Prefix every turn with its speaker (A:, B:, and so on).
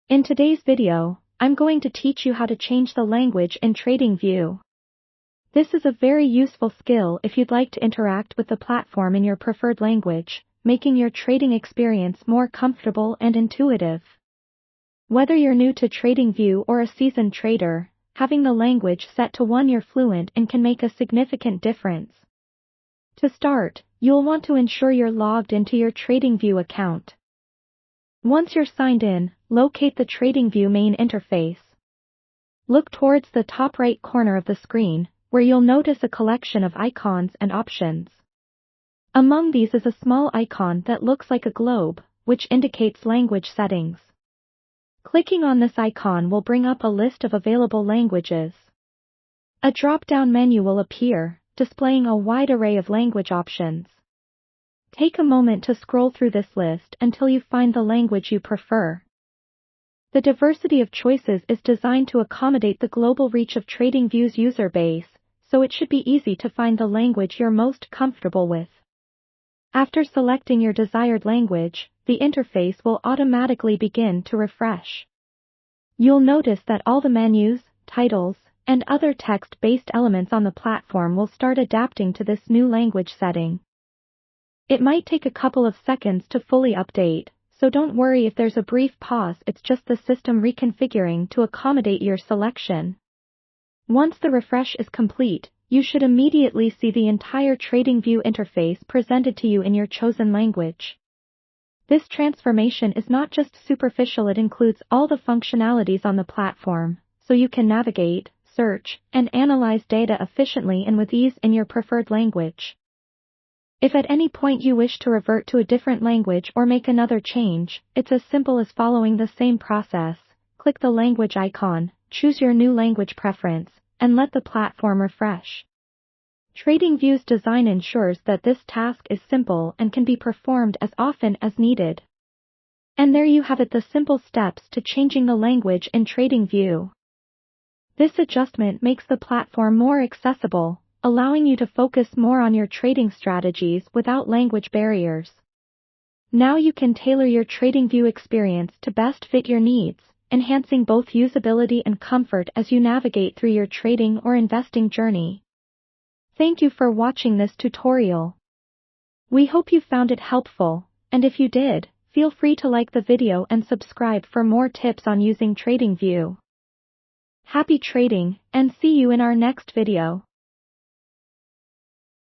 A: In today's video, I'm going to teach you how to change the language in Tradingview. This is a very useful skill if you'd like to interact with the platform in your preferred language, making your trading experience more comfortable and intuitive. Whether you're new to Tradingview or a seasoned trader, having the language set to one you're fluent in can make a significant difference. To start, you'll want to ensure you're logged into your Tradingview account. Once you're signed in, locate the Tradingview main interface. Look towards the top right corner of the screen, where you'll notice a collection of icons and options. Among these is a small icon that looks like a globe, which indicates language settings. Clicking on this icon will bring up a list of available languages. A drop-down menu will appear, displaying a wide array of language options. Take a moment to scroll through this list until you find the language you prefer. The diversity of choices is designed to accommodate the global reach of Tradingview's user base, so it should be easy to find the language you're most comfortable with. After selecting your desired language, the interface will automatically begin to refresh. You'll notice that all the menus, titles, and other text-based elements on the platform will start adapting to this new language setting. It might take a couple of seconds to fully update, so don't worry if there's a brief pause, it's just the system reconfiguring to accommodate your selection. Once the refresh is complete, you should immediately see the entire Tradingview interface presented to you in your chosen language. This transformation is not just superficial, it includes all the functionalities on the platform, so you can navigate, search, and analyze data efficiently and with ease in your preferred language. If at any point you wish to revert to a different language or make another change, it's as simple as following the same process. Click the language icon, choose your new language preference, and let the platform refresh. Tradingview's design ensures that this task is simple and can be performed as often as needed. And there you have it, the simple steps to changing the language in Tradingview. This adjustment makes the platform more accessible, allowing you to focus more on your trading strategies without language barriers. Now you can tailor your Tradingview experience to best fit your needs, enhancing both usability and comfort as you navigate through your trading or investing journey. Thank you for watching this tutorial. We hope you found it helpful, and if you did, feel free to like the video and subscribe for more tips on using Tradingview. Happy trading, and see you in our next video.